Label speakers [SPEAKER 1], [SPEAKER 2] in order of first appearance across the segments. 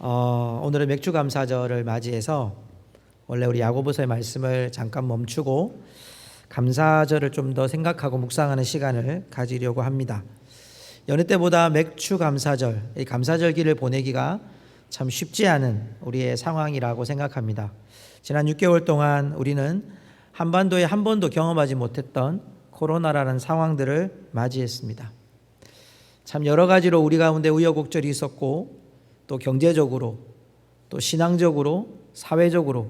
[SPEAKER 1] 오늘은 맥주 감사절을 맞이해서 원래 우리 야고보서의 말씀을 잠깐 멈추고 감사절을 좀 더 생각하고 묵상하는 시간을 가지려고 합니다. 여느 때보다 맥주 감사절, 이 감사절기를 보내기가 참 쉽지 않은 우리의 상황이라고 생각합니다. 지난 6개월 동안 우리는 한반도에 한 번도 경험하지 못했던 코로나라는 상황들을 맞이했습니다. 참 여러 가지로 우리 가운데 우여곡절이 있었고 또 경제적으로 또 신앙적으로 사회적으로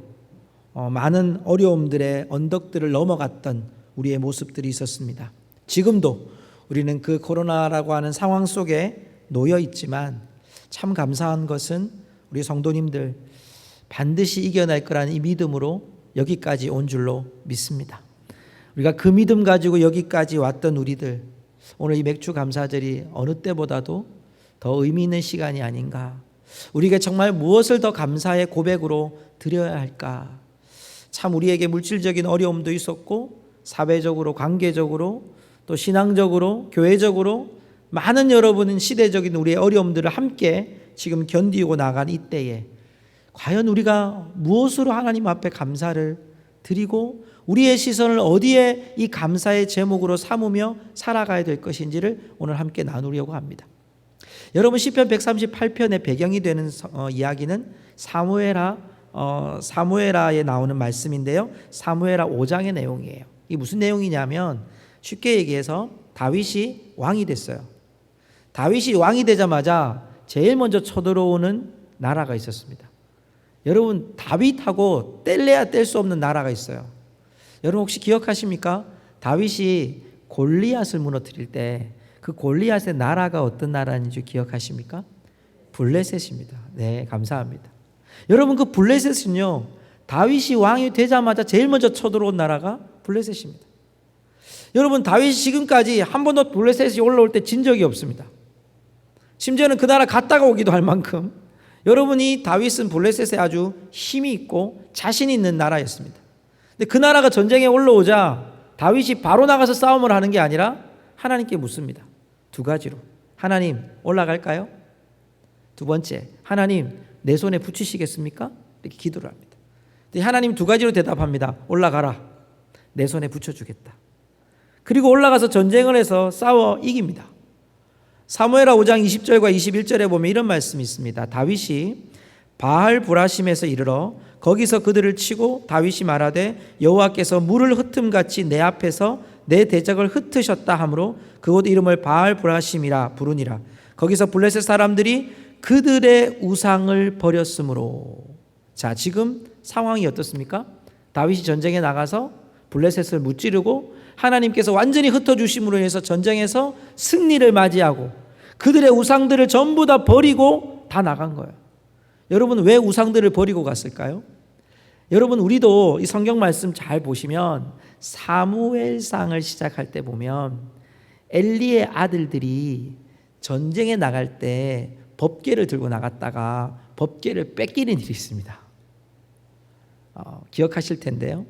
[SPEAKER 1] 많은 어려움들의 언덕들을 넘어갔던 우리의 모습들이 있었습니다. 지금도 우리는 그 코로나라고 하는 상황 속에 놓여 있지만 참 감사한 것은 우리 성도님들 반드시 이겨낼 거라는 이 믿음으로 여기까지 온 줄로 믿습니다. 우리가 그 믿음 가지고 여기까지 왔던 우리들, 오늘 이 맥주 감사절이 어느 때보다도 더 의미 있는 시간이 아닌가. 우리에게 정말 무엇을 더 감사의 고백으로 드려야 할까. 참 우리에게 물질적인 어려움도 있었고 사회적으로 관계적으로 또 신앙적으로 교회적으로 많은 여러분은 시대적인 우리의 어려움들을 함께 지금 견디고 나간 이때에 과연 우리가 무엇으로 하나님 앞에 감사를 드리고 우리의 시선을 어디에 이 감사의 제목으로 삼으며 살아가야 될 것인지를 오늘 함께 나누려고 합니다. 여러분 시편 138편의 배경이 되는 이야기는 사무엘하에 나오는 말씀인데요. 사무엘하 5장의 내용이에요. 이게 무슨 내용이냐면 쉽게 얘기해서 다윗이 왕이 됐어요. 다윗이 왕이 되자마자 제일 먼저 쳐들어오는 나라가 있었습니다. 여러분 다윗하고 뗄래야 뗄 수 없는 나라가 있어요. 여러분 혹시 기억하십니까? 다윗이 골리앗을 무너뜨릴 때 그 골리앗의 나라가 어떤 나라인지 기억하십니까? 블레셋입니다. 네, 감사합니다. 여러분 그 블레셋은요, 다윗이 왕이 되자마자 제일 먼저 쳐들어온 나라가 블레셋입니다. 여러분 다윗이 지금까지 한 번도 블레셋이 올라올 때 진 적이 없습니다. 심지어는 그 나라 갔다가 오기도 할 만큼 여러분이 다윗은 블레셋에 아주 힘이 있고 자신 있는 나라였습니다. 근데 그 나라가 전쟁에 올라오자 다윗이 바로 나가서 싸움을 하는 게 아니라 하나님께 묻습니다. 두 가지로. 하나님 올라갈까요? 두 번째, 하나님 내 손에 붙이시겠습니까? 이렇게 기도를 합니다. 하나님 두 가지로 대답합니다. 올라가라. 내 손에 붙여주겠다. 그리고 올라가서 전쟁을 해서 싸워 이깁니다. 사무엘하 5장 20절과 21절에 보면 이런 말씀이 있습니다. 다윗이 바알 브라심에서 이르러 거기서 그들을 치고 다윗이 말하되 여호와께서 물을 흩음같이 내 앞에서 내 대적을 흩으셨다 하므로 그곳 이름을 바알 브라심이라 부르니라. 거기서 블레셋 사람들이 그들의 우상을 버렸으므로. 자, 지금 상황이 어떻습니까? 다윗이 전쟁에 나가서 블레셋을 무찌르고 하나님께서 완전히 흩어주심으로 인해서 전쟁에서 승리를 맞이하고 그들의 우상들을 전부 다 버리고 다 나간 거예요. 여러분 왜 우상들을 버리고 갔을까요? 여러분 우리도 이 성경 말씀 잘 보시면 사무엘상을 시작할 때 보면 엘리의 아들들이 전쟁에 나갈 때 법궤를 들고 나갔다가 법궤를 뺏기는 일이 있습니다. 기억하실 텐데요.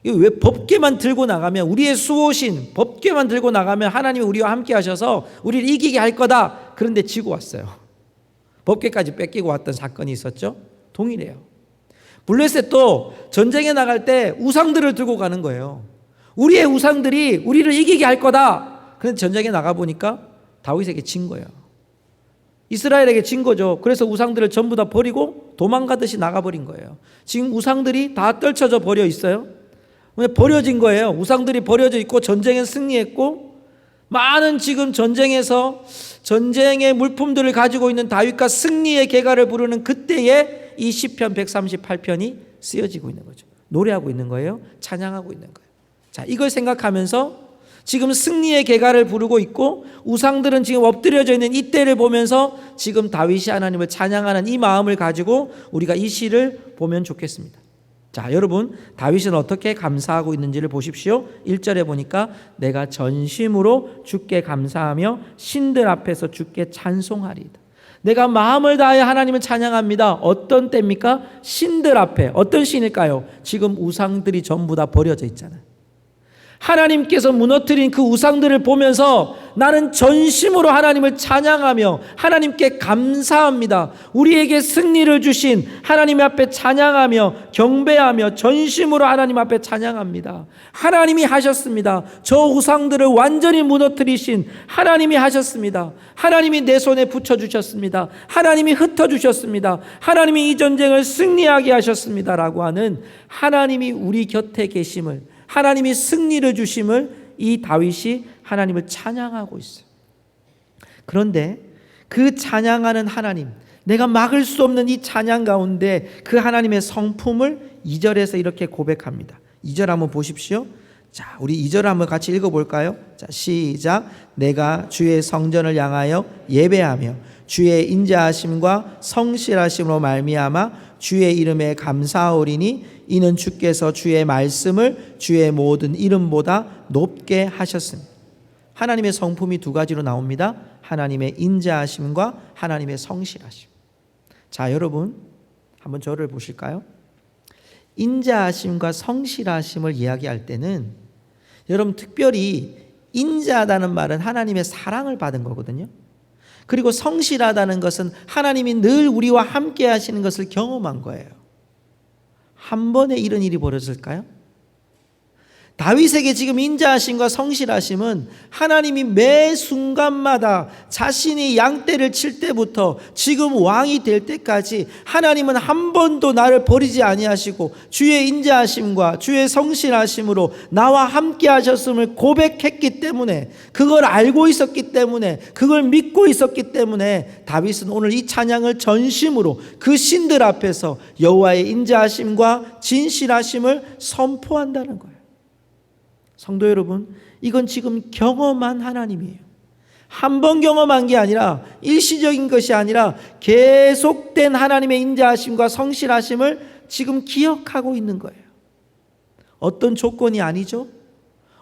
[SPEAKER 1] 왜 법궤만 들고 나가면 우리의 수호신 법궤만 들고 나가면 하나님이 우리와 함께 하셔서 우리를 이기게 할 거다. 그런데 지고 왔어요. 법궤까지 뺏기고 왔던 사건이 있었죠. 동일해요. 블레셋도 전쟁에 나갈 때 우상들을 들고 가는 거예요. 우리의 우상들이 우리를 이기게 할 거다. 그런데 전쟁에 나가보니까 다윗에게 진 거예요. 이스라엘에게 진 거죠. 그래서 우상들을 전부 다 버리고 도망가듯이 나가버린 거예요. 지금 우상들이 다 떨쳐져 버려 있어요. 버려진 거예요. 우상들이 버려져 있고 전쟁에 승리했고 많은 지금 전쟁에서 전쟁의 물품들을 가지고 있는 다윗과 승리의 계가를 부르는 그때에 이 시편 138편이 쓰여지고 있는 거죠. 노래하고 있는 거예요. 찬양하고 있는 거예요. 자, 이걸 생각하면서 지금 승리의 계가를 부르고 있고 우상들은 지금 엎드려져 있는 이때를 보면서 지금 다윗이 하나님을 찬양하는 이 마음을 가지고 우리가 이 시를 보면 좋겠습니다. 자, 여러분 다윗은 어떻게 감사하고 있는지를 보십시오. 1절에 보니까 내가 전심으로 주께 감사하며 신들 앞에서 주께 찬송하리이다. 내가 마음을 다해 하나님을 찬양합니다. 어떤 때입니까? 신들 앞에. 어떤 신일까요? 지금 우상들이 전부 다 버려져 있잖아요. 하나님께서 무너뜨린 그 우상들을 보면서 나는 전심으로 하나님을 찬양하며 하나님께 감사합니다. 우리에게 승리를 주신 하나님 앞에 찬양하며 경배하며 전심으로 하나님 앞에 찬양합니다. 하나님이 하셨습니다. 저 우상들을 완전히 무너뜨리신 하나님이 하셨습니다. 하나님이 내 손에 붙여주셨습니다. 하나님이 흩어주셨습니다. 하나님이 이 전쟁을 승리하게 하셨습니다. 라고 하는 하나님이 우리 곁에 계심을, 하나님이 승리를 주심을 이 다윗이 하나님을 찬양하고 있어요. 그런데 그 찬양하는 하나님, 내가 막을 수 없는 이 찬양 가운데 그 하나님의 성품을 2절에서 이렇게 고백합니다. 2절 한번 보십시오. 자, 우리 2절을 한번 같이 읽어볼까요? 자, 시작. 내가 주의 성전을 향하여 예배하며 주의 인자하심과 성실하심으로 말미암아 주의 이름에 감사하오리니 이는 주께서 주의 말씀을 주의 모든 이름보다 높게 하셨습니다. 하나님의 성품이 두 가지로 나옵니다. 하나님의 인자하심과 하나님의 성실하심. 자, 여러분 한번 저를 보실까요? 인자하심과 성실하심을 이야기할 때는 여러분 특별히 인자하다는 말은 하나님의 사랑을 받은 거거든요. 그리고 성실하다는 것은 하나님이 늘 우리와 함께 하시는 것을 경험한 거예요. 한 번에 이런 일이 벌어질까요? 다윗에게 지금 인자하심과 성실하심은 하나님이 매 순간마다 자신이 양떼를 칠 때부터 지금 왕이 될 때까지 하나님은 한 번도 나를 버리지 아니하시고 주의 인자하심과 주의 성실하심으로 나와 함께 하셨음을 고백했기 때문에, 그걸 알고 있었기 때문에, 그걸 믿고 있었기 때문에 다윗은 오늘 이 찬양을 전심으로 그 신들 앞에서 여호와의 인자하심과 진실하심을 선포한다는 거예요. 성도 여러분, 이건 지금 경험한 하나님이에요. 한 번 경험한 게 아니라, 일시적인 것이 아니라 계속된 하나님의 인자하심과 성실하심을 지금 기억하고 있는 거예요. 어떤 조건이 아니죠?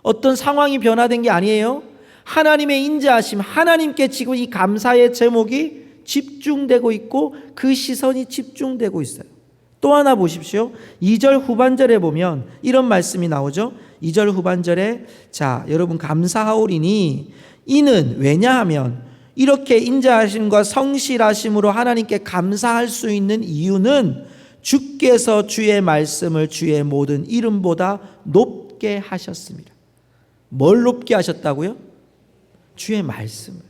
[SPEAKER 1] 어떤 상황이 변화된 게 아니에요. 하나님의 인자하심, 하나님께 지금 이 감사의 제목이 집중되고 있고 그 시선이 집중되고 있어요. 또 하나 보십시오. 2절 후반절에 보면 이런 말씀이 나오죠. 2절 후반절에, 자, 여러분 감사하오리니 이는, 왜냐하면 이렇게 인자하심과 성실하심으로 하나님께 감사할 수 있는 이유는 주께서 주의 말씀을 주의 모든 이름보다 높게 하셨습니다. 뭘 높게 하셨다고요? 주의 말씀을.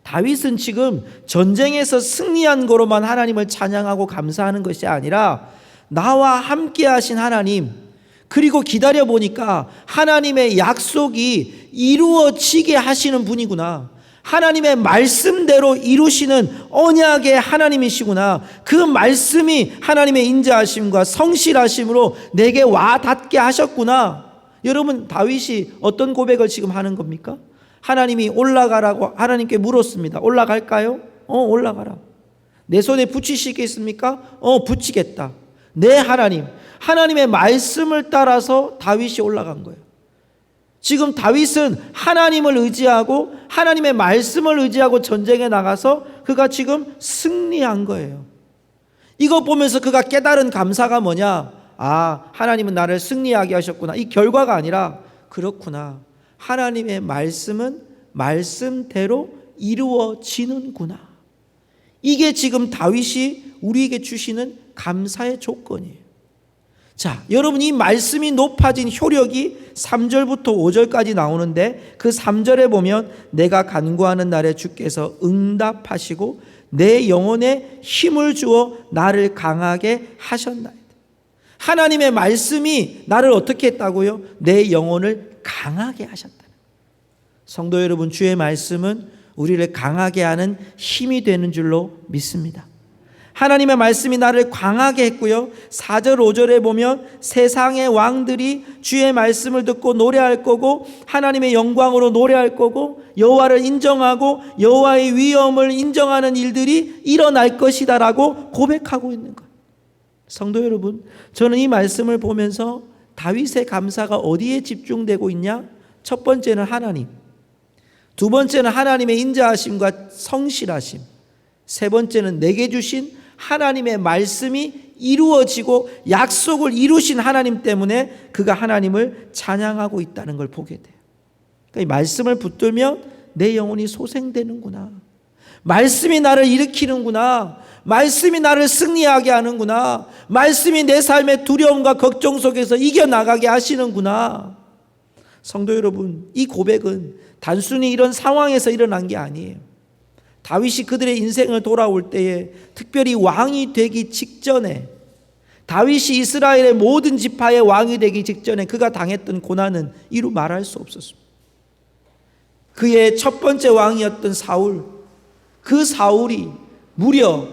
[SPEAKER 1] 다윗은 지금 전쟁에서 승리한 거로만 하나님을 찬양하고 감사하는 것이 아니라 나와 함께 하신 하나님, 그리고 기다려 보니까 하나님의 약속이 이루어지게 하시는 분이구나. 하나님의 말씀대로 이루시는 언약의 하나님이시구나. 그 말씀이 하나님의 인자하심과 성실하심으로 내게 와 닿게 하셨구나. 여러분, 다윗이 어떤 고백을 지금 하는 겁니까? 하나님이 올라가라고 하나님께 물었습니다. 올라갈까요? 올라가라. 내 손에 붙이시겠습니까? 붙이겠다. 내 하나님, 하나님의 말씀을 따라서 다윗이 올라간 거예요. 지금 다윗은 하나님을 의지하고 하나님의 말씀을 의지하고 전쟁에 나가서 그가 지금 승리한 거예요. 이거 보면서 그가 깨달은 감사가 뭐냐? 아, 하나님은 나를 승리하게 하셨구나. 이 결과가 아니라, 그렇구나, 하나님의 말씀은 말씀대로 이루어지는구나. 이게 지금 다윗이 우리에게 주시는 감사의 조건이에요. 자, 여러분, 이 말씀이 높아진 효력이 3절부터 5절까지 나오는데 그 3절에 보면 내가 간구하는 날에 주께서 응답하시고 내 영혼에 힘을 주어 나를 강하게 하셨나이다. 하나님의 말씀이 나를 어떻게 했다고요? 내 영혼을 강하게 하셨다. 성도 여러분, 주의 말씀은 우리를 강하게 하는 힘이 되는 줄로 믿습니다. 하나님의 말씀이 나를 강하게 했고요. 4절 5절에 보면 세상의 왕들이 주의 말씀을 듣고 노래할 거고 하나님의 영광으로 노래할 거고 여호와를 인정하고 여호와의 위엄을 인정하는 일들이 일어날 것이다 라고 고백하고 있는 거예요. 성도 여러분, 저는 이 말씀을 보면서 다윗의 감사가 어디에 집중되고 있냐? 첫 번째는 하나님, 두 번째는 하나님의 인자하심과 성실하심, 세 번째는 내게 주신 하나님의 말씀이 이루어지고 약속을 이루신 하나님 때문에 그가 하나님을 찬양하고 있다는 걸 보게 돼요. 그러니까 이 말씀을 붙들면 내 영혼이 소생되는구나. 말씀이 나를 일으키는구나. 말씀이 나를 승리하게 하는구나. 말씀이 내 삶의 두려움과 걱정 속에서 이겨나가게 하시는구나. 성도 여러분, 이 고백은 단순히 이런 상황에서 일어난 게 아니에요. 다윗이 그들의 인생을 돌아올 때에, 특별히 왕이 되기 직전에, 다윗이 이스라엘의 모든 지파의 왕이 되기 직전에 그가 당했던 고난은 이루 말할 수 없었습니다. 그의 첫 번째 왕이었던 사울, 그 사울이 무려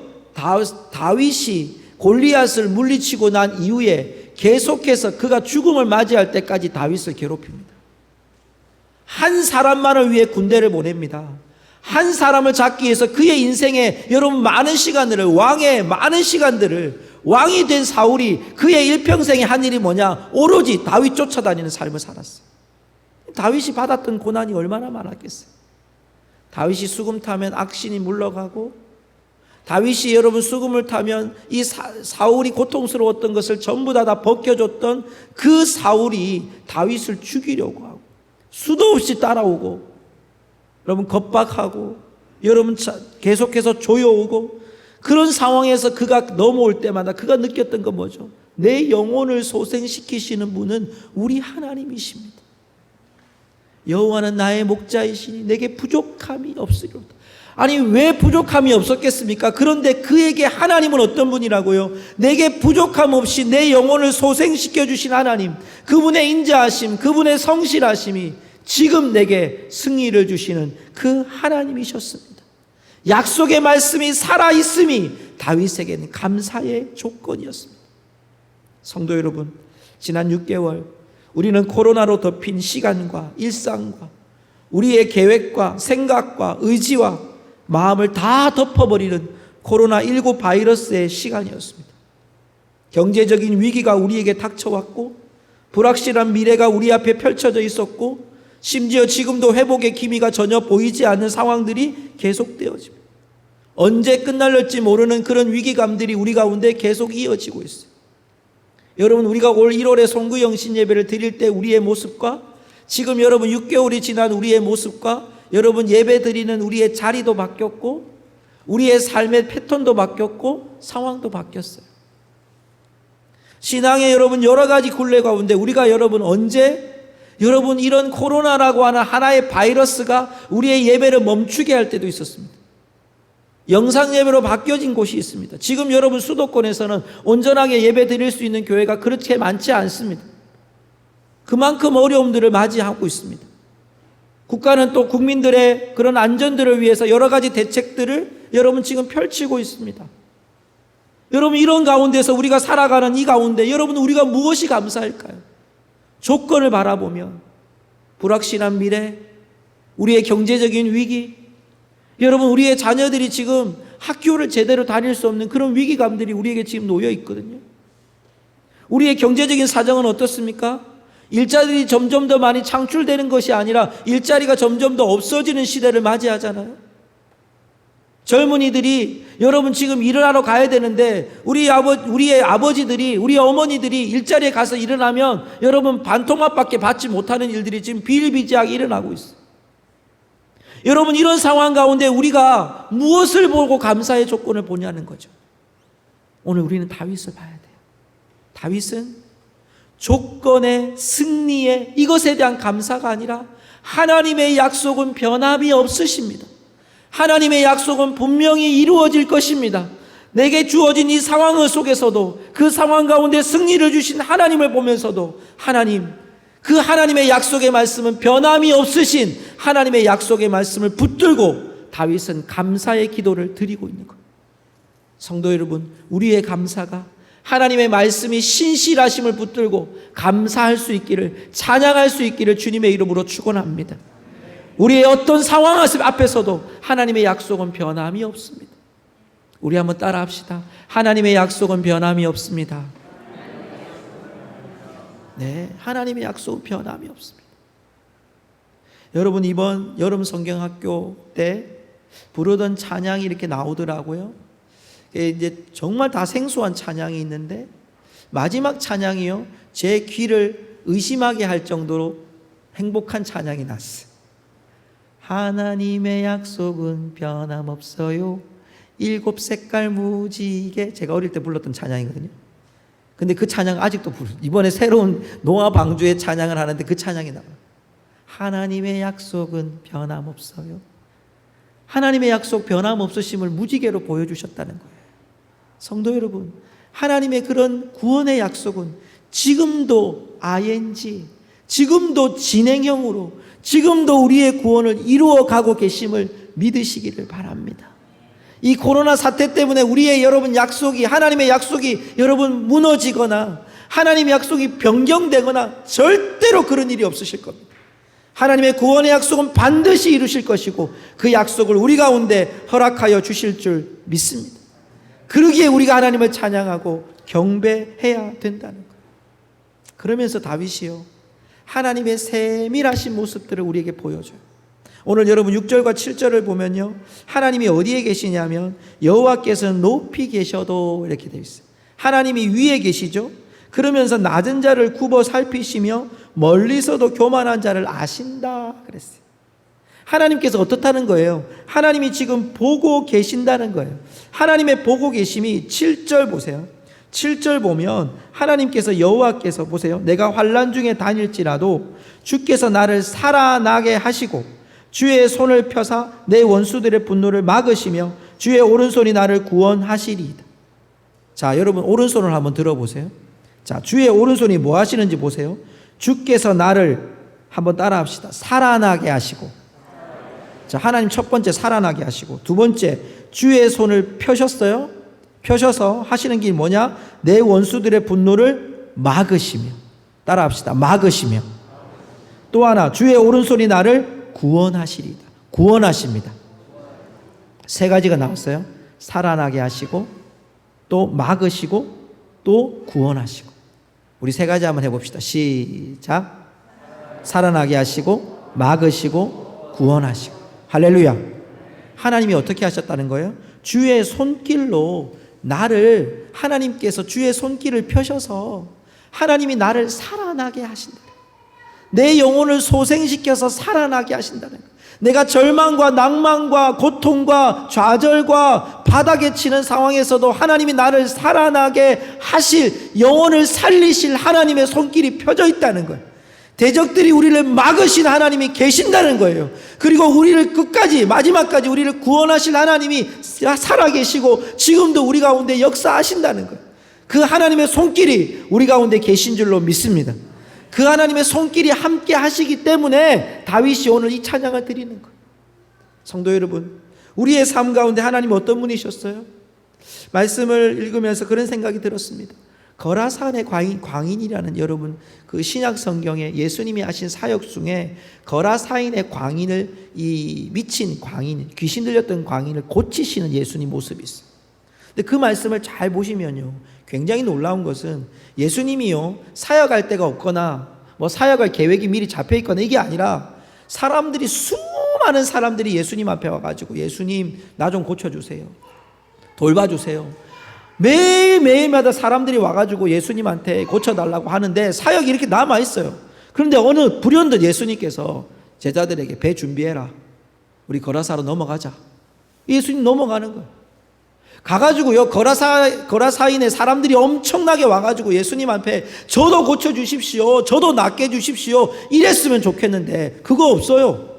[SPEAKER 1] 다윗이 골리앗을 물리치고 난 이후에 계속해서 그가 죽음을 맞이할 때까지 다윗을 괴롭힙니다. 한 사람만을 위해 군대를 보냅니다. 한 사람을 잡기 위해서 그의 인생에 여러분 많은 시간들을, 왕의 많은 시간들을, 왕이 된 사울이 그의 일평생에 한 일이 뭐냐? 오로지 다윗 쫓아다니는 삶을 살았어요. 다윗이 받았던 고난이 얼마나 많았겠어요. 다윗이 수금 타면 악신이 물러가고, 다윗이 여러분 수금을 타면 이 사울이 고통스러웠던 것을 전부 다 벗겨줬던 그 사울이 다윗을 죽이려고 하고, 수도 없이 따라오고, 여러분 겁박하고, 여러분 계속해서 조여오고, 그런 상황에서 그가 넘어올 때마다 그가 느꼈던 건 뭐죠? 내 영혼을 소생시키시는 분은 우리 하나님이십니다. 여호와는 나의 목자이시니 내게 부족함이 없으리로다. 아니, 왜 부족함이 없었겠습니까? 그런데 그에게 하나님은 어떤 분이라고요? 내게 부족함 없이 내 영혼을 소생시켜 주신 하나님, 그분의 인자하심, 그분의 성실하심이 지금 내게 승리를 주시는 그 하나님이셨습니다. 약속의 말씀이 살아있음이 다윗에게는 감사의 조건이었습니다. 성도 여러분, 지난 6개월 우리는 코로나로 덮인 시간과 일상과 우리의 계획과 생각과 의지와 마음을 다 덮어버리는 코로나19 바이러스의 시간이었습니다. 경제적인 위기가 우리에게 닥쳐왔고, 불확실한 미래가 우리 앞에 펼쳐져 있었고, 심지어 지금도 회복의 기미가 전혀 보이지 않는 상황들이 계속되어집니다. 언제 끝날지 모르는 그런 위기감들이 우리 가운데 계속 이어지고 있어요. 여러분, 우리가 올 1월에 송구영신 예배를 드릴 때 우리의 모습과 지금 여러분 6개월이 지난 우리의 모습과 여러분 예배 드리는 우리의 자리도 바뀌었고, 우리의 삶의 패턴도 바뀌었고, 상황도 바뀌었어요. 신앙의 여러분 여러 가지 굴레 가운데 우리가 여러분 언제 여러분 이런 코로나라고 하는 하나의 바이러스가 우리의 예배를 멈추게 할 때도 있었습니다. 영상 예배로 바뀌어진 곳이 있습니다. 지금 여러분 수도권에서는 온전하게 예배 드릴 수 있는 교회가 그렇게 많지 않습니다. 그만큼 어려움들을 맞이하고 있습니다. 국가는 또 국민들의 그런 안전들을 위해서 여러 가지 대책들을 여러분 지금 펼치고 있습니다. 여러분, 이런 가운데서 우리가 살아가는 이 가운데 여러분 우리가 무엇이 감사할까요? 조건을 바라보면 불확실한 미래, 우리의 경제적인 위기, 여러분 우리의 자녀들이 지금 학교를 제대로 다닐 수 없는 그런 위기감들이 우리에게 지금 놓여 있거든요. 우리의 경제적인 사정은 어떻습니까? 일자리들이 점점 더 많이 창출되는 것이 아니라 일자리가 점점 더 없어지는 시대를 맞이하잖아요. 젊은이들이 여러분 지금 일을 하러 가야 되는데 우리의 아버지들이, 우리 어머니들이 일자리에 가서 일을 하면 여러분 반토막밖에 받지 못하는 일들이 지금 비일비재하게 일어나고 있어요. 여러분, 이런 상황 가운데 우리가 무엇을 보고 감사의 조건을 보냐는 거죠. 오늘 우리는 다윗을 봐야 돼요. 다윗은 조건의 승리의 이것에 대한 감사가 아니라 하나님의 약속은 변함이 없으십니다. 하나님의 약속은 분명히 이루어질 것입니다. 내게 주어진 이 상황 속에서도 그 상황 가운데 승리를 주신 하나님을 보면서도 그 하나님의 약속의 말씀은 변함이 없으신 하나님의 약속의 말씀을 붙들고 다윗은 감사의 기도를 드리고 있는 거예요. 성도 여러분, 우리의 감사가 하나님의 말씀이 신실하심을 붙들고 감사할 수 있기를, 찬양할 수 있기를 주님의 이름으로 축원합니다. 우리의 어떤 상황 앞에서도 하나님의 약속은 변함이 없습니다. 우리 한번 따라합시다. 하나님의 약속은 변함이 없습니다. 네, 하나님의 약속은 변함이 없습니다. 여러분, 이번 여름 성경학교 때 부르던 찬양이 이렇게 나오더라고요. 이제 정말 다 생소한 찬양이 있는데 마지막 찬양이요, 제 귀를 의심하게 할 정도로 행복한 찬양이 났어요. 하나님의 약속은 변함없어요. 일곱 색깔 무지개. 제가 어릴 때 불렀던 찬양이거든요. 근데 그 찬양 아직도 부르요. 이번에 새로운 노아 방주의 찬양을 하는데 그 찬양이 나와요. 하나님의 약속은 변함없어요. 하나님의 약속 변함없으심을 무지개로 보여주셨다는 거예요. 성도 여러분, 하나님의 그런 구원의 약속은 지금도 ing, 지금도 진행형으로, 지금도 우리의 구원을 이루어가고 계심을 믿으시기를 바랍니다. 이 코로나 사태 때문에 우리의 여러분 약속이, 하나님의 약속이 여러분 무너지거나 하나님의 약속이 변경되거나 절대로 그런 일이 없으실 겁니다. 하나님의 구원의 약속은 반드시 이루실 것이고 그 약속을 우리 가운데 허락하여 주실 줄 믿습니다. 그러기에 우리가 하나님을 찬양하고 경배해야 된다는 거예요. 그러면서 다윗이요, 하나님의 세밀하신 모습들을 우리에게 보여줘요. 오늘 여러분 6절과 7절을 보면요, 하나님이 어디에 계시냐면 여호와께서는 높이 계셔도 이렇게 되어 있어요. 하나님이 위에 계시죠. 그러면서 낮은 자를 굽어 살피시며 멀리서도 교만한 자를 아신다 그랬어요. 하나님께서 어떻다는 거예요? 하나님이 지금 보고 계신다는 거예요. 하나님의 보고 계심이 7절 보세요. 7절 보면 하나님께서, 여호와께서 보세요, 내가 환난 중에 다닐지라도 주께서 나를 살아나게 하시고 주의 손을 펴사 내 원수들의 분노를 막으시며 주의 오른손이 나를 구원하시리이다. 자, 여러분 오른손을 한번 들어보세요. 자, 주의 오른손이 뭐 하시는지 보세요. 주께서 나를, 한번 따라 합시다, 살아나게 하시고. 자, 하나님 첫 번째 살아나게 하시고, 두 번째 주의 손을 펴셨어요. 펴셔서 하시는 게 뭐냐? 내 원수들의 분노를 막으시며. 따라 합시다. 막으시며. 또 하나, 주의 오른손이 나를 구원하시리다. 구원하십니다. 세 가지가 나왔어요. 살아나게 하시고, 또 막으시고, 또 구원하시고. 우리 세 가지 한번 해봅시다. 시작. 살아나게 하시고, 막으시고, 구원하시고. 할렐루야. 하나님이 어떻게 하셨다는 거예요? 주의 손길로 나를, 하나님께서 주의 손길을 펴셔서 하나님이 나를 살아나게 하신다. 내 영혼을 소생시켜서 살아나게 하신다는 거예요. 내가 절망과 낭만과 고통과 좌절과 바닥에 치는 상황에서도 하나님이 나를 살아나게 하실, 영혼을 살리실 하나님의 손길이 펴져 있다는 거예요. 대적들이 우리를 막으신 하나님이 계신다는 거예요. 그리고 우리를 끝까지, 마지막까지 우리를 구원하실 하나님이 살아계시고 지금도 우리 가운데 역사하신다는 거예요. 그 하나님의 손길이 우리 가운데 계신 줄로 믿습니다. 그 하나님의 손길이 함께 하시기 때문에 다윗이 오늘 이 찬양을 드리는 거예요. 성도 여러분, 우리의 삶 가운데 하나님 어떤 분이셨어요? 말씀을 읽으면서 그런 생각이 들었습니다. 거라산의 광인이라는, 여러분 그 신약 성경에 예수님이 하신 사역 중에 거라사인의 광인을, 이 미친 광인, 귀신 들렸던 광인을 고치시는 예수님 모습이 있어요. 근데 그 말씀을 잘 보시면요, 굉장히 놀라운 것은 예수님이요, 사역할 데가 없거나 뭐 사역할 계획이 미리 잡혀 있거나 이게 아니라 사람들이, 수많은 사람들이 예수님 앞에 와가지고 예수님 나 좀 고쳐주세요, 돌봐주세요. 매일매일마다 사람들이 와가지고 예수님한테 고쳐달라고 하는데 사역이 이렇게 남아있어요. 그런데 어느 불현듯 예수님께서 제자들에게 배 준비해라, 우리 거라사로 넘어가자. 예수님 넘어가는 거예요. 가가지고요, 거라사인의 사람들이 엄청나게 와가지고 예수님 앞에 저도 고쳐주십시오, 저도 낫게 해주십시오, 이랬으면 좋겠는데 그거 없어요.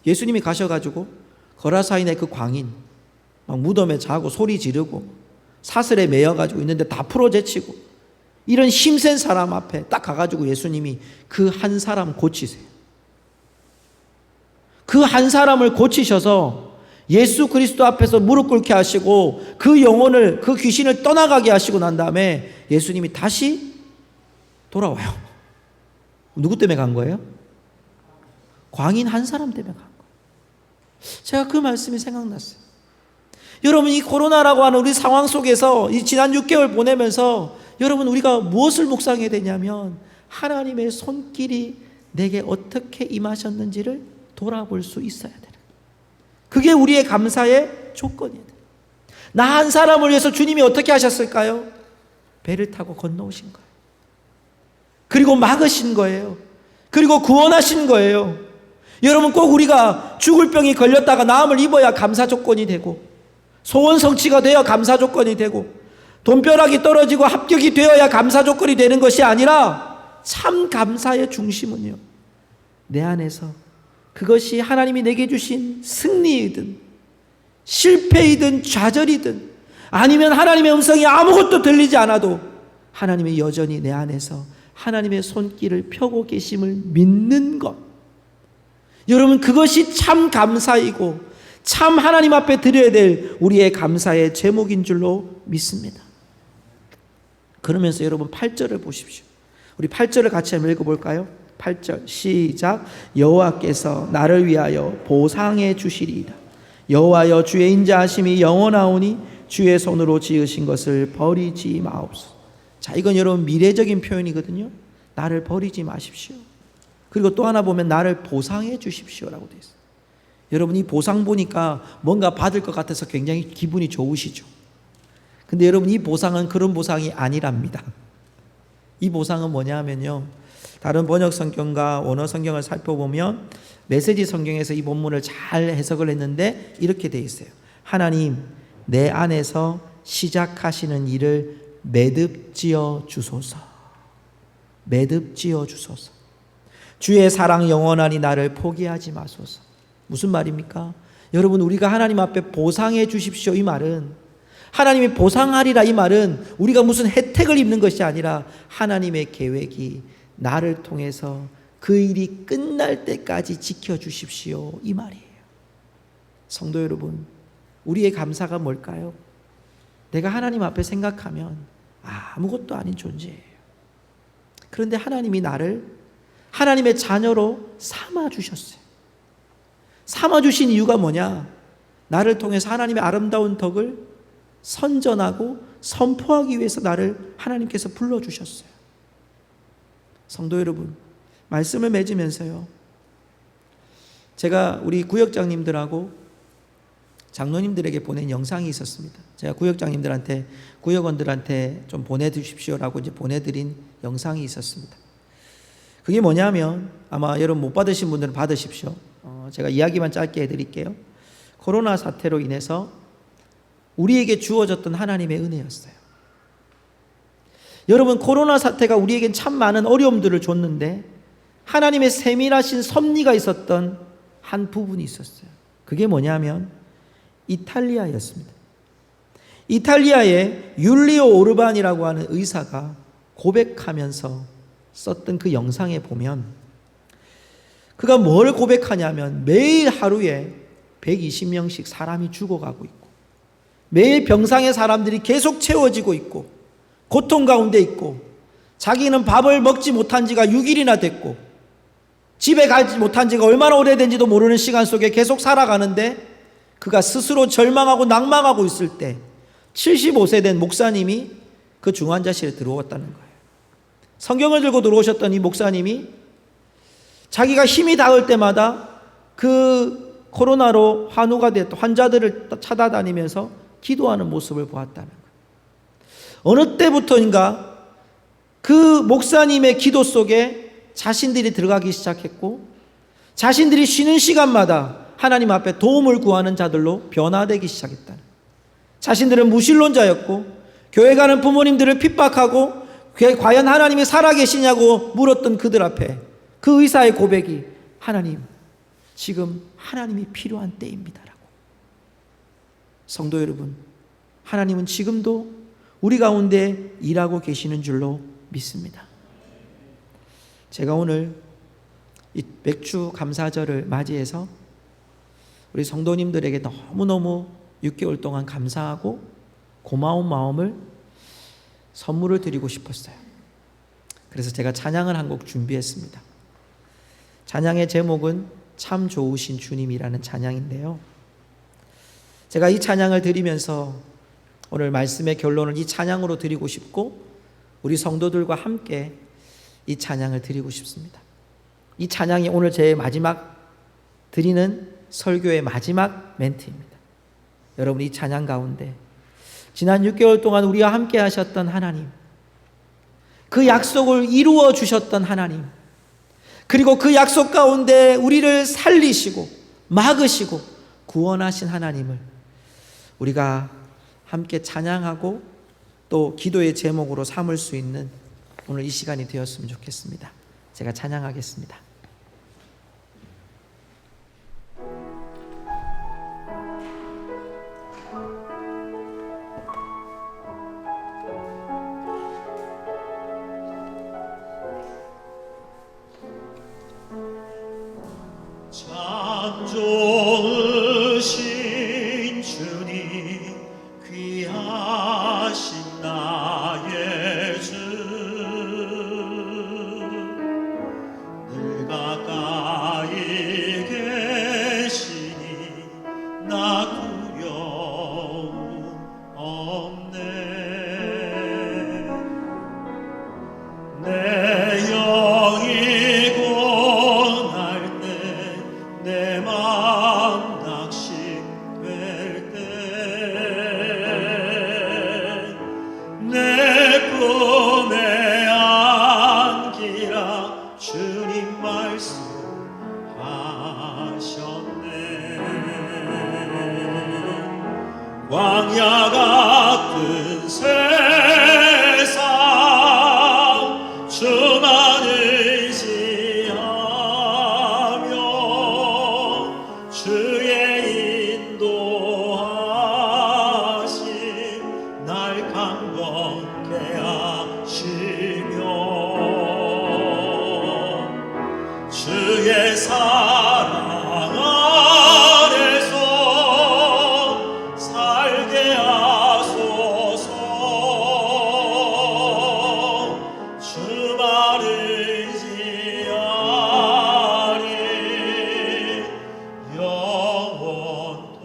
[SPEAKER 1] 예수님이 가셔가지고 거라사인의 그 광인 막 무덤에 자고 소리 지르고 사슬에 매여가지고 있는데 다 풀어제치고, 이런 힘센 사람 앞에 딱 가가지고 예수님이 그 한 사람 고치세요. 그 한 사람을 고치셔서 예수 그리스도 앞에서 무릎 꿇게 하시고 그 영혼을, 그 귀신을 떠나가게 하시고 난 다음에 예수님이 다시 돌아와요. 누구 때문에 간 거예요? 광인 한 사람 때문에 간 거예요. 제가 그 말씀이 생각났어요. 여러분, 이 코로나라고 하는 우리 상황 속에서 이 지난 6개월 보내면서 여러분, 우리가 무엇을 묵상해야 되냐면 하나님의 손길이 내게 어떻게 임하셨는지를 돌아볼 수 있어야 돼요. 그게 우리의 감사의 조건이에요. 나 한 사람을 위해서 주님이 어떻게 하셨을까요? 배를 타고 건너오신 거예요. 그리고 막으신 거예요. 그리고 구원하신 거예요. 여러분, 꼭 우리가 죽을 병이 걸렸다가 나음을 입어야 감사 조건이 되고, 소원 성취가 되어 감사 조건이 되고, 돈벼락이 떨어지고 합격이 되어야 감사 조건이 되는 것이 아니라, 참 감사의 중심은요, 내 안에서 그것이 하나님이 내게 주신 승리이든 실패이든 좌절이든, 아니면 하나님의 음성이 아무것도 들리지 않아도 하나님이 여전히 내 안에서 하나님의 손길을 펴고 계심을 믿는 것, 여러분, 그것이 참 감사이고 참 하나님 앞에 드려야 될 우리의 감사의 제목인 줄로 믿습니다. 그러면서 여러분 8절을 보십시오. 우리 8절을 같이 한번 읽어볼까요? 8절 시작. 여호와께서 나를 위하여 보상해 주시리이다. 여호와여, 주의 인자하심이 영원하오니 주의 손으로 지으신 것을 버리지 마옵소서. 자, 이건 여러분 미래적인 표현이거든요. 나를 버리지 마십시오. 그리고 또 하나 보면 나를 보상해 주십시오라고 되어 있어요. 여러분, 이 보상 보니까 뭔가 받을 것 같아서 굉장히 기분이 좋으시죠. 근데 여러분, 이 보상은 그런 보상이 아니랍니다. 이 보상은 뭐냐 하면요, 다른 번역 성경과 원어 성경을 살펴보면 메시지 성경에서 이 본문을 잘 해석을 했는데 이렇게 되어 있어요. 하나님, 내 안에서 시작하시는 일을 매듭지어 주소서. 매듭지어 주소서. 주의 사랑 영원하니 나를 포기하지 마소서. 무슨 말입니까? 여러분, 우리가 하나님 앞에 보상해 주십시오, 이 말은, 하나님이 보상하리라, 이 말은 우리가 무슨 혜택을 입는 것이 아니라 하나님의 계획이 나를 통해서 그 일이 끝날 때까지 지켜주십시오, 이 말이에요. 성도 여러분, 우리의 감사가 뭘까요? 내가 하나님 앞에 생각하면 아무것도 아닌 존재예요. 그런데 하나님이 나를 하나님의 자녀로 삼아주셨어요. 삼아주신 이유가 뭐냐? 나를 통해서 하나님의 아름다운 덕을 선전하고 선포하기 위해서 나를 하나님께서 불러주셨어요. 성도 여러분, 말씀을 맺으면서요, 제가 우리 구역장님들하고 장로님들에게 보낸 영상이 있었습니다. 제가 구역장님들한테, 구역원들한테 좀 보내주십시오라고 이제 보내드린 영상이 있었습니다. 그게 뭐냐면, 아마 여러분 못 받으신 분들은 받으십시오. 제가 이야기만 짧게 해드릴게요. 코로나 사태로 인해서 우리에게 주어졌던 하나님의 은혜였어요. 여러분, 코로나 사태가 우리에겐 참 많은 어려움들을 줬는데 하나님의 세밀하신 섭리가 있었던 한 부분이 있었어요. 그게 뭐냐면 이탈리아였습니다. 이탈리아의 율리오 오르반이라고 하는 의사가 고백하면서 썼던 그 영상에 보면, 그가 뭘 고백하냐면 매일 하루에 120명씩 사람이 죽어가고 있고, 매일 병상의 사람들이 계속 채워지고 있고, 고통 가운데 있고, 자기는 밥을 먹지 못한 지가 6일이나 됐고, 집에 가지 못한 지가 얼마나 오래된지도 모르는 시간 속에 계속 살아가는데, 그가 스스로 절망하고 낭망하고 있을 때 75세 된 목사님이 그 중환자실에 들어왔다는 거예요. 성경을 들고 들어오셨던 이 목사님이 자기가 힘이 닿을 때마다 그 코로나로 환우가 됐던 환자들을 찾아다니면서 기도하는 모습을 보았다는 거예요. 어느 때부터인가 그 목사님의 기도 속에 자신들이 들어가기 시작했고, 자신들이 쉬는 시간마다 하나님 앞에 도움을 구하는 자들로 변화되기 시작했다는 거예요. 자신들은 무신론자였고 교회 가는 부모님들을 핍박하고 과연 하나님이 살아계시냐고 물었던 그들 앞에 그 의사의 고백이, 하나님, 지금 하나님이 필요한 때입니다라고. 성도 여러분, 하나님은 지금도 우리 가운데 일하고 계시는 줄로 믿습니다. 제가 오늘 이 맥주 감사절을 맞이해서 우리 성도님들에게 너무너무 6개월 동안 감사하고 고마운 마음을 선물을 드리고 싶었어요. 그래서 제가 찬양을 한 곡 준비했습니다. 찬양의 제목은 참 좋으신 주님이라는 찬양인데요, 제가 이 찬양을 드리면서 오늘 말씀의 결론을 이 찬양으로 드리고 싶고, 우리 성도들과 함께 이 찬양을 드리고 싶습니다. 이 찬양이 오늘 제 마지막 드리는 설교의 마지막 멘트입니다. 여러분, 이 찬양 가운데 지난 6개월 동안 우리와 함께 하셨던 하나님, 그 약속을 이루어 주셨던 하나님, 그리고 그 약속 가운데 우리를 살리시고 막으시고 구원하신 하나님을 우리가 함께 찬양하고 또 기도의 제목으로 삼을 수 있는 오늘 이 시간이 되었으면 좋겠습니다. 제가 찬양하겠습니다.
[SPEAKER 2] 참 좋으신 주님, 귀하신 나의 주, 늘 가까이 계시니 나 두려움 없네. 내 영이 고날 때, 내 마음 낙심될 때, 내 품에 안기라 주님 말씀하셨네. 광야 같은 세상 주만 의지하며 주의 인도하심 날 강건케 하시며 주의 사랑 안에서 살게 하소서. 주만 의지하리 영원토록.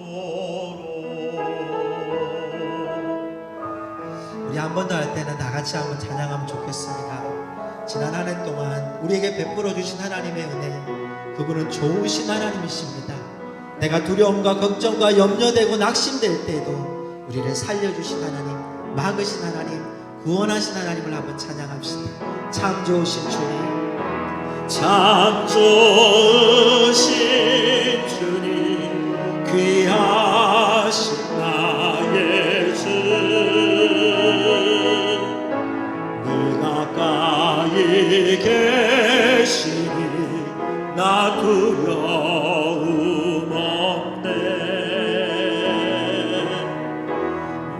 [SPEAKER 1] 우리 한 번 더 할 때는 다 같이 한번 찬양하면 좋겠습니다. 지난 한 해 동안 우리에게 베풀어 주신 하나님의 은혜, 그분은 좋으신 하나님이십니다. 내가 두려움과 걱정과 염려되고 낙심될 때에도 우리를 살려주신 하나님, 막으신 하나님, 구원하신 하나님을 한번 찬양합시다. 참 좋으신 주님,
[SPEAKER 2] 참 좋으신 주님, 귀하신 나의 주, 늘 가까이 계시니 나 두려움 없네.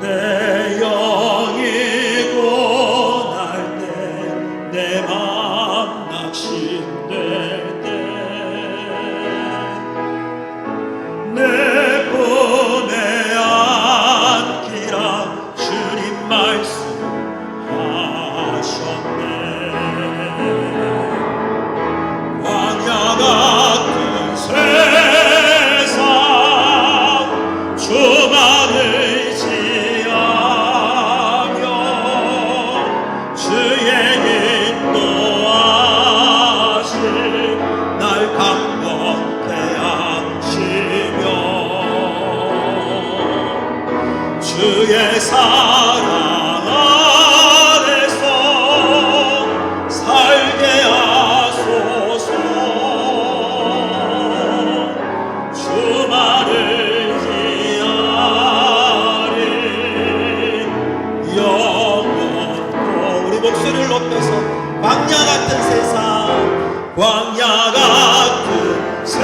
[SPEAKER 2] 내 영이 고날 때, 내 마음 낙심될 때, 내 품에 안기라 주님 말씀하셨네. 광야 같은 세상 주만 의지하며 주의 인도하심 날 강건케 하시며 주의 사랑 안에서 살게 하소서. 주만 의지하리 영원토록. 우리 목소리를 높여서 광야 같은 세상, 광야 같은 세상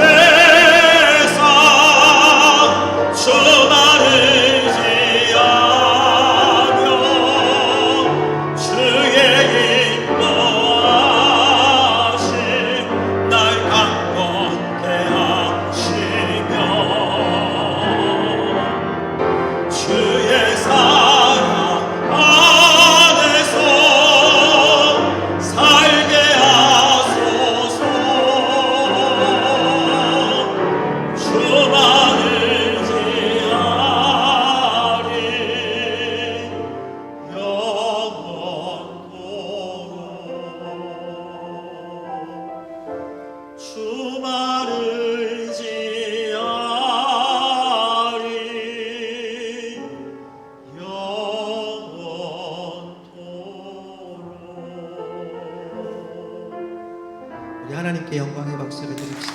[SPEAKER 2] 주만 의지하며 주의 인도하심 날 강건케 하시며 주의 사랑 안에서 살게 하소서.
[SPEAKER 1] 우리 하나님께 영광의 박수를 드립시다.